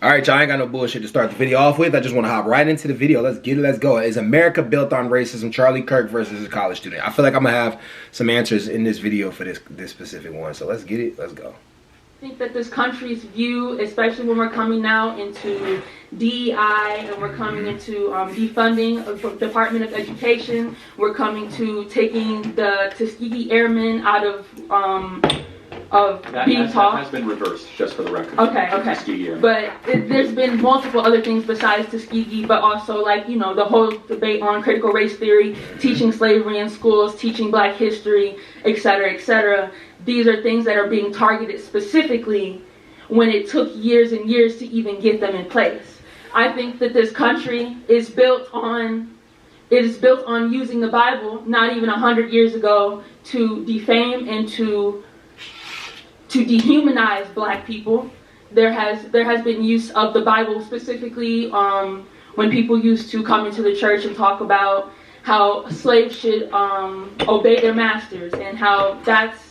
All right, y'all, I ain't got no bullshit to start the video off with. I just want to hop right into the video. Let's get it. Let's go. Is America built on racism? Charlie Kirk versus a college student. I feel like I'm going to have some answers in this video for this specific one. So let's get it. Let's go. I think that this country's view, especially when we're coming now into DEI and we're coming into defunding of the Department of Education, we're coming to taking the Tuskegee Airmen out of being taught. That has been reversed, just for the record. Okay. Tuskegee Airmen. But there's been multiple other things besides Tuskegee, but also, like, you know, the whole debate on critical race theory, teaching slavery in schools, teaching black history, etc., etc. These are things that are being targeted specifically when it took years and years to even get them in place. I think that this country is built on using the Bible, not even 100 years ago, to defame and to dehumanize black people. There has been use of the Bible specifically when people used to come into the church and talk about how slaves should obey their masters, and how that's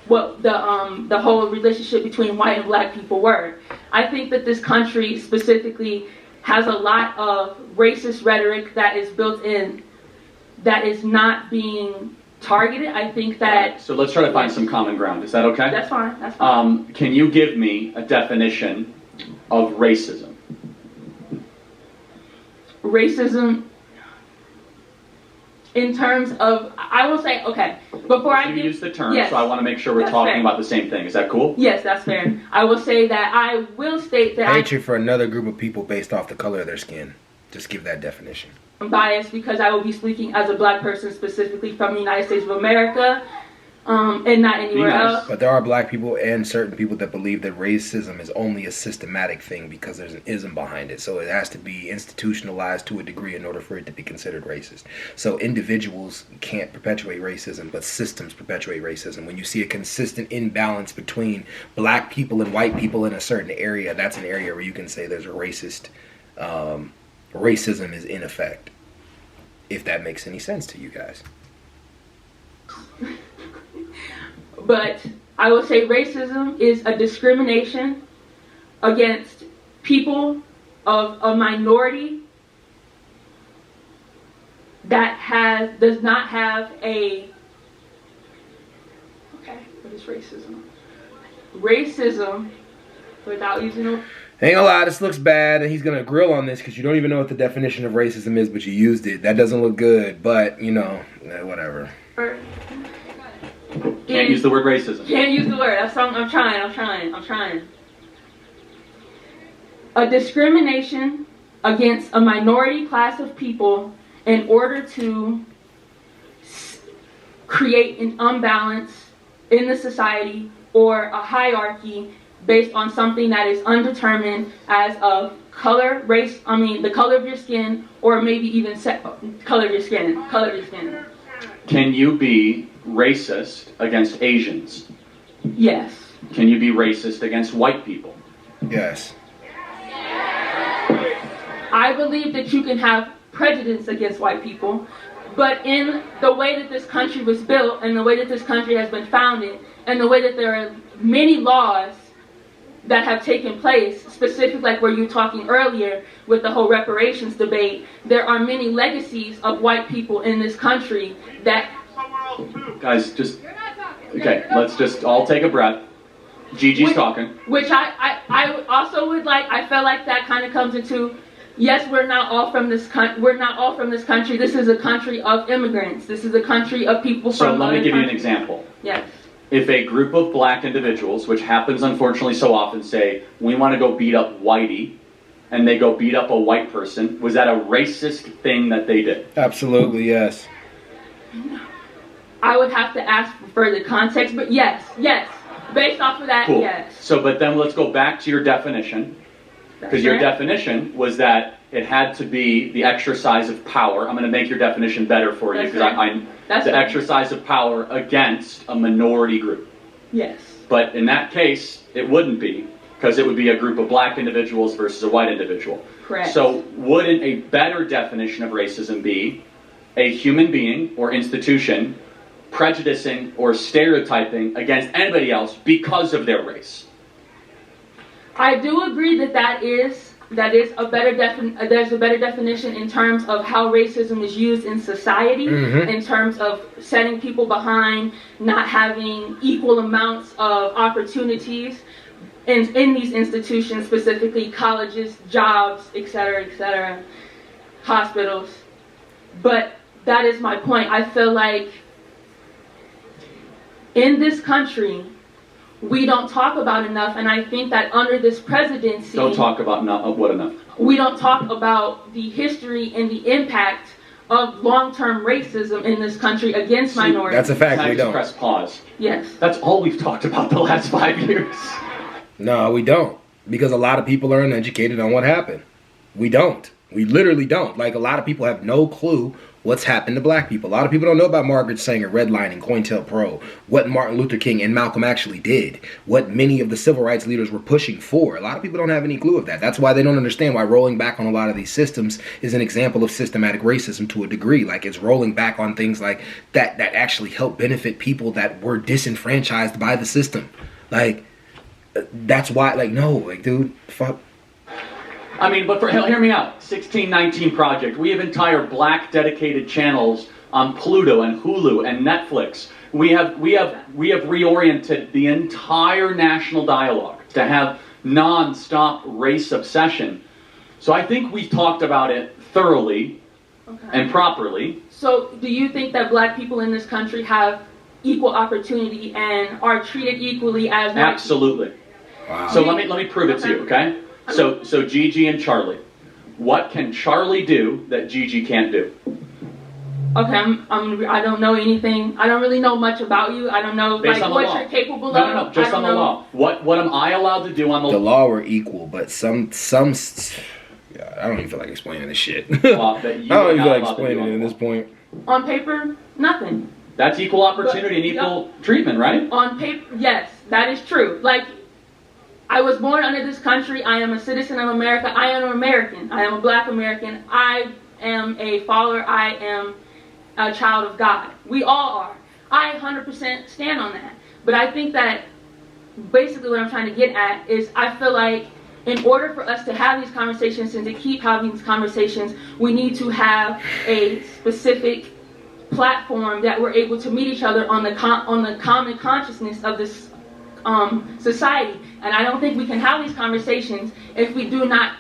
what the whole relationship between white and black people were. I think that this country specifically has a lot of racist rhetoric that is built in, that is not being targeted. I think that... So let's try to find some common ground. Is that okay? That's fine. That's fine. Can you give me a definition of racism? Racism, in terms of, I will say, okay, before I use the term, yes, so I want to make sure we're talking about the same thing. Is that cool? Yes, that's fair. I will say that I will state that hatred for another group of people based off the color of their skin. Just give that definition. I'm biased because I will be speaking as a black person specifically from the United States of America, and not anywhere else. But there are black people and certain people that believe that racism is only a systematic thing because there's an ism behind it. So it has to be institutionalized to a degree in order for it to be considered racist. So individuals can't perpetuate racism, but systems perpetuate racism. When you see a consistent imbalance between black people and white people in a certain area, that's an area where you can say there's a racist, racism is in effect. If that makes any sense to you guys. But I would say racism is a discrimination against people of a minority that does not have a... Okay, what is racism? Racism, without using a... Ain't gonna lie, this looks bad, and he's gonna grill on this because you don't even know what the definition of racism is, but you used it. That doesn't look good, but, you know, whatever. Can't use the word racism. Can't use the word. That's I'm trying. A discrimination against a minority class of people in order to create an imbalance in the society or a hierarchy based on something that is undetermined as of color, race, the color of your skin, or maybe even color of your skin. Can you be racist against Asians? Yes. Can you be racist against white people? Yes. I believe that you can have prejudice against white people, but in the way that this country was built, and the way that this country has been founded, and the way that there are many laws that have taken place, specifically like where you were talking earlier with the whole reparations debate, there are many legacies of white people in this country that... Guys, just... Okay, let's just all take a breath. Gigi's talking. Which I also would like, I feel like that kind of comes into, yes, we're not all from this country. This is a country of immigrants. This is a country of people from other countries. So let me give you an example. Yes. If a group of black individuals, which happens unfortunately so often, say, we want to go beat up Whitey, and they go beat up a white person, was that a racist thing that they did? Absolutely, yes. I would have to ask for further context, but yes. Based off of that, cool. Yes. So, but then let's go back to your definition, because your definition was that it had to be the exercise of power. I'm going to make your definition better for you, because the exercise of power against a minority group. Yes. But in that case, it wouldn't be, because it would be a group of black individuals versus a white individual. Correct. So wouldn't a better definition of racism be a human being or institution prejudicing or stereotyping against anybody else because of their race? I do agree that is a better there's a better definition in terms of how racism is used in society, in terms of setting people behind not having equal amounts of opportunities in these institutions, specifically colleges, jobs, etc., hospitals. But that is my point. I feel like in this country, we don't talk about enough, and I think that under this presidency... Don't talk about what enough? We don't talk about the history and the impact of long-term racism in this country against minorities. That's a fact, we don't. Press pause. Yes. That's all we've talked about the last 5 years. No, we don't. Because a lot of people are uneducated on what happened. We don't. We literally don't. Like, a lot of people have no clue what's happened to black people. A lot of people don't know about Margaret Sanger, redlining, COINTELPRO, what Martin Luther King and Malcolm actually did, what many of the civil rights leaders were pushing for. A lot of people don't have any clue of that. That's why they don't understand why rolling back on a lot of these systems is an example of systematic racism to a degree. Like, it's rolling back on things like that actually help benefit people that were disenfranchised by the system. Like, that's why, like, no, like, dude, fuck. I mean, but hear me out. 1619 Project. We have entire black dedicated channels on Pluto and Hulu and Netflix. We have reoriented the entire national dialogue to have non-stop race obsession. So I think we've talked about it thoroughly and properly. So do you think that black people in this country have equal opportunity and are treated equally as white Absolutely. Wow. So let me prove it to you, okay? So Gigi and Charlie. What can Charlie do that Gigi can't do? Okay, I don't know anything. I don't really know much about you. I don't know Based like on the what law. you're capable of. No, just on the law. What am I allowed to do on the law? The law were equal, but some yeah, I don't even feel like explaining this shit. Law that you I don't are even not feel like allowed to explaining do it on at the this point. On paper, nothing. That's equal opportunity and equal treatment, right? On paper, yes, that is true. Like, I was born under this country. I am a citizen of America. I am an American. I am a black American. I am a follower. I am a child of God. We all are. I 100% stand on that. But I think that basically what I'm trying to get at is I feel like in order for us to have these conversations and to keep having these conversations, we need to have a specific platform that we're able to meet each other on the common consciousness of this society. And I don't think we can have these conversations if we do not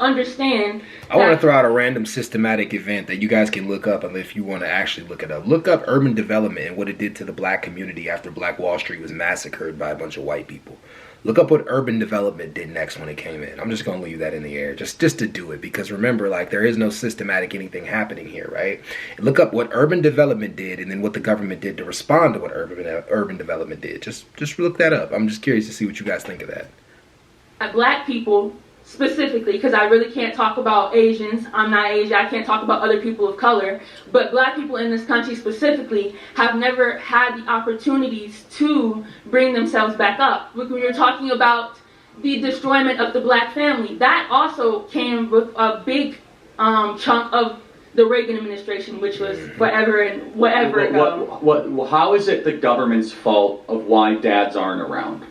understand. I want to throw out a random systematic event that you guys can look up, and if you want to actually look it up, look up urban development and what it did to the black community after Black Wall Street was massacred by a bunch of white people. Look up what urban development did next when it came in. I'm just going to leave that in the air just to do it, because remember, like, there is no systematic anything happening here, right? Look up what urban development did and then what the government did to respond to what urban development did. Just look that up. I'm just curious to see what you guys think of that. Black people specifically, because I really can't talk about Asians. I'm not Asian. I can't talk about other people of color. But black people in this country specifically have never had the opportunities to bring themselves back up. When you're talking about the destroyment of the black family, that also came with a big chunk of the Reagan administration, which was forever and whatever ago. How is it the government's fault of why dads aren't around?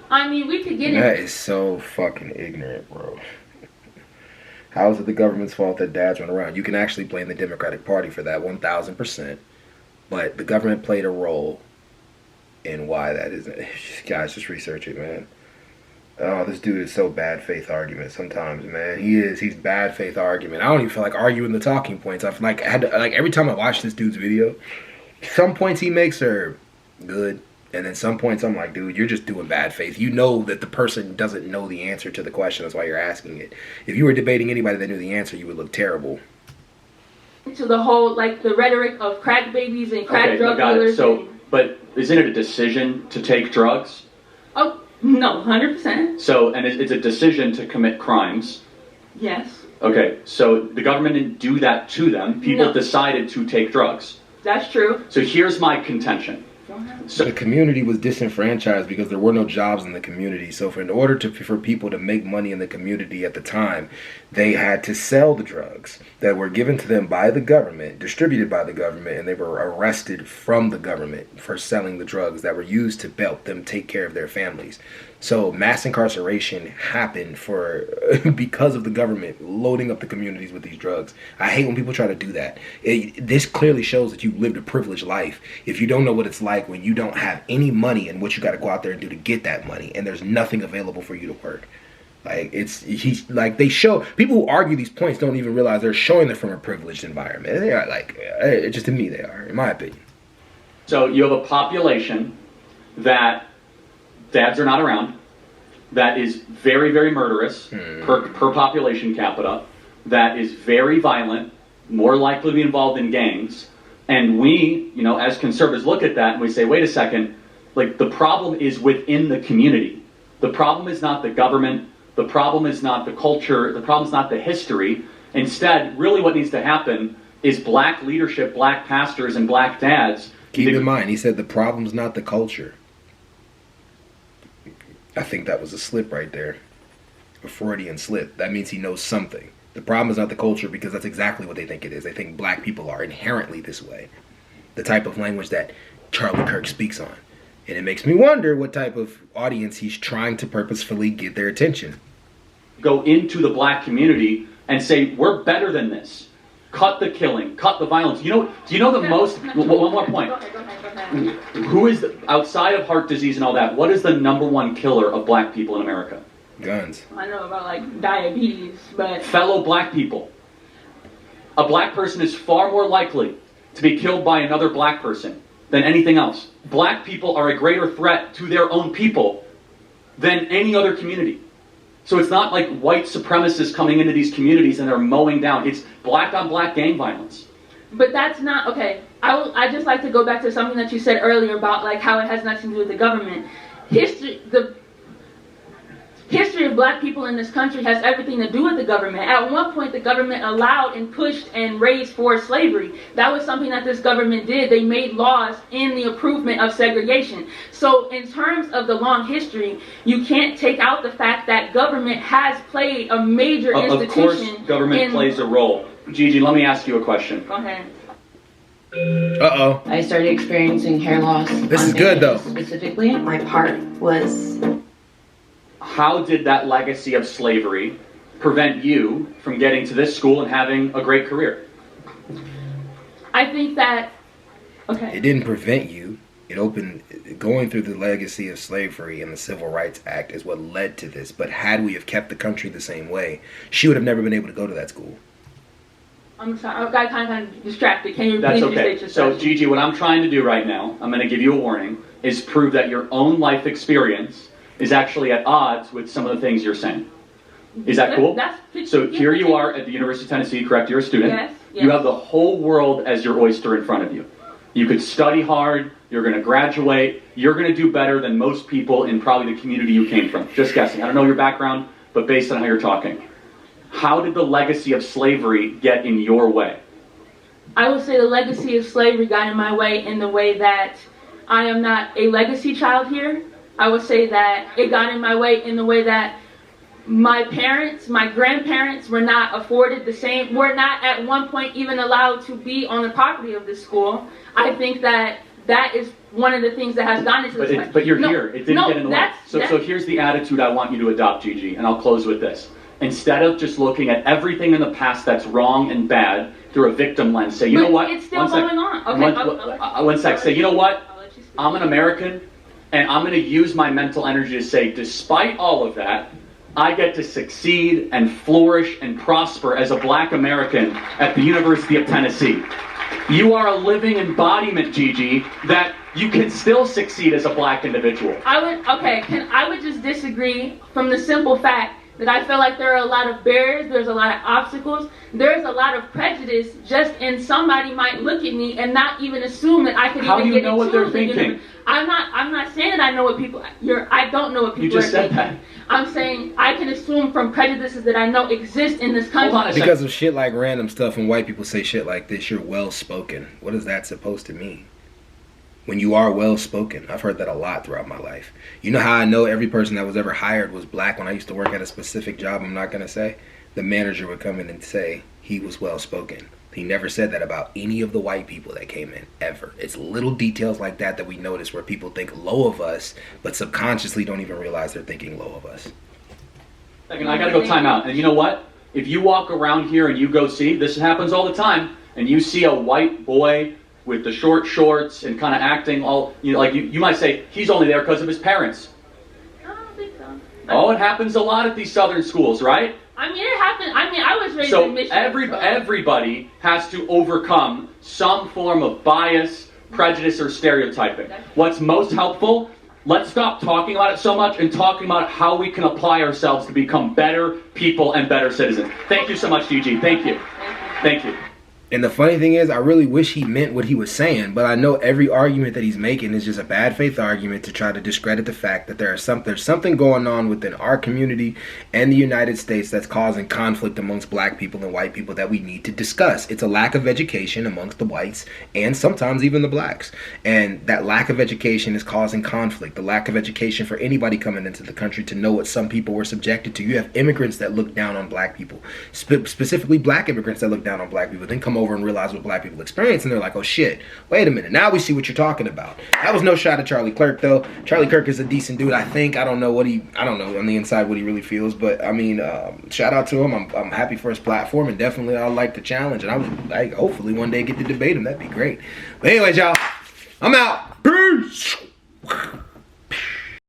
I mean, we could get into... That is so fucking ignorant, bro. How is it the government's fault that dads run around? You can actually blame the Democratic Party for that 1,000%. But the government played a role in why that isn't. Guys, just research it, man. Oh, this dude is so bad faith argument sometimes, man. He's bad faith argument. I don't even feel like arguing the talking points. I feel like every time I watch this dude's video, some points he makes are good. And then some points I'm like, dude, you're just doing bad faith. You know that the person doesn't know the answer to the question. That's why you're asking it. If you were debating anybody that knew the answer, you would look terrible. To the whole, like, the rhetoric of crack babies and crack drug dealers. So, but isn't it a decision to take drugs? Oh, no, 100%. So, and it's a decision to commit crimes. Yes. Okay, so the government didn't do that to them. People decided to take drugs. That's true. So here's my contention. So the community was disenfranchised because there were no jobs in the community. So in order for people to make money in the community at the time, they had to sell the drugs that were given to them by the government, distributed by the government, and they were arrested from the government for selling the drugs that were used to help them take care of their families. So mass incarceration happened because of the government loading up the communities with these drugs. I hate when people try to do that. This clearly shows that you lived a privileged life. If you don't know what it's like when you don't have any money and what you got to go out there and do to get that money, and there's nothing available for you to work. Like they show people who argue these points don't even realize they're showing them from a privileged environment. And they are just to me they are, in my opinion. So you have a population that dads are not around, that is very, very murderous per population capita, that is very violent, more likely to be involved in gangs, and we, as conservatives look at that and we say, wait a second, like the problem is within the community. The problem is not the government, the problem is not the culture, the problem is not the history. Instead, really what needs to happen is black leadership, black pastors, and black dads. Keep in mind, he said the problem's not the culture. I think that was a slip right there. A Freudian slip. That means he knows something. The problem is not the culture because that's exactly what they think it is. They think black people are inherently this way. The type of language that Charlie Kirk speaks on. And it makes me wonder what type of audience he's trying to purposefully get their attention. Go into the black community and say, we're better than this. Cut the killing, cut the violence. Do you know the most, one more point. Go ahead. Who is, outside of heart disease and all that, what is the number one killer of black people in America? Guns. I know about diabetes, but... Fellow black people. A black person is far more likely to be killed by another black person than anything else. Black people are a greater threat to their own people than any other community. So it's not like white supremacists coming into these communities and they're mowing down. It's black on black gang violence. But that's not, okay. I just like to go back to something that you said earlier about how it has nothing to do with the government. History of black people in this country has everything to do with the government. At one point, the government allowed and pushed and raised for slavery. That was something that this government did. They made laws in the improvement of segregation. So in terms of the long history, you can't take out the fact that government has played a major institution. Of course, government plays a role. Gigi, let me ask you a question. Go ahead. Uh-oh. I started experiencing hair loss. This is good, though. Specifically, my part was... How did that legacy of slavery prevent you from getting to this school and having a great career? I think that, okay. It didn't prevent you. Going through the legacy of slavery and the Civil Rights Act is what led to this. But had we have kept the country the same way, she would have never been able to go to that school. I'm sorry, I got kind of distracted. Can you That's please okay. restate your So, question? Gigi, what I'm trying to do right now, I'm going to give you a warning, is prove that your own life experience is actually at odds with some of the things you're saying. Is that cool? So here you are at the University of Tennessee, correct? You're a student. Yes. You have the whole world as your oyster in front of you. You could study hard, you're going to graduate, you're going to do better than most people in probably the community you came from. Just guessing. I don't know your background, but based on how you're talking. How did the legacy of slavery get in your way? I would say the legacy of slavery got in my way in the way that I am not a legacy child here. I would say that it got in my way in the way that my parents, my grandparents were not afforded the same, were not at one point even allowed to be on the property of this school. I think that is one of the things that has gone into this. But you're here. It didn't get in the way. So here's the attitude I want you to adopt, Gigi, and I'll close with this. Instead of just looking at everything in the past that's wrong and bad through a victim lens, say, you know what? It's still going on. Okay. One sec. Say, you know what? I'm an American, and I'm going to use my mental energy to say, despite all of that, I get to succeed and flourish and prosper as a black American at the University of Tennessee. You are a living embodiment, Gigi, that you can still succeed as a black individual. I would just disagree from the simple fact that I feel like there are a lot of barriers, there's a lot of obstacles, there's a lot of prejudice just in somebody might look at me and not even assume that I could How even do you get know what they're thinking? I'm not saying that I know what people I don't know what people You just are said thinking. that. I'm saying I can assume from prejudices that I know exist in this country. Hold on a second. Because of shit like random stuff when white people say shit like this, you're well spoken. What is that supposed to mean? When you are well spoken. I've heard that a lot throughout my life. You know how I know every person that was ever hired was black when I used to work at a specific job I'm not going to say? The manager would come in and say he was well spoken. He never said that about any of the white people that came in, ever. It's little details like that that we notice where people think low of us, but subconsciously don't even realize they're thinking low of us. Second, I gotta go time out. And you know what? If you walk around here and you go see, this happens all the time, and you see a white boy with the short shorts and kind of acting all, you might say, he's only there because of his parents. I don't think so. Oh, it happens a lot at these southern schools, right? I mean, it happened. I mean, I was raised in Michigan. So everybody has to overcome some form of bias, prejudice, or stereotyping. What's most helpful? Let's stop talking about it so much and talking about how we can apply ourselves to become better people and better citizens. Thank you so much, DG. Thank you. Thank you. And the funny thing is, I really wish he meant what he was saying, but I know every argument that he's making is just a bad faith argument to try to discredit the fact that there's something going on within our community and the United States that's causing conflict amongst black people and white people that we need to discuss. It's a lack of education amongst the whites and sometimes even the blacks. And that lack of education is causing conflict. The lack of education for anybody coming into the country to know what some people were subjected to. You have immigrants that look down on black people, specifically black immigrants that look down on black people, then come over and realize what black people experience, and they're like, oh shit, wait a minute, now we see what you're talking about. That was no shot at Charlie Kirk, though. Charlie Kirk is a decent dude, I think. I don't know on the inside what he really feels, but I mean, shout out to him. I'm happy for his platform, and definitely I like the challenge, and I would like hopefully one day get to debate him. That'd be great. But anyways, y'all, I'm out. Peace.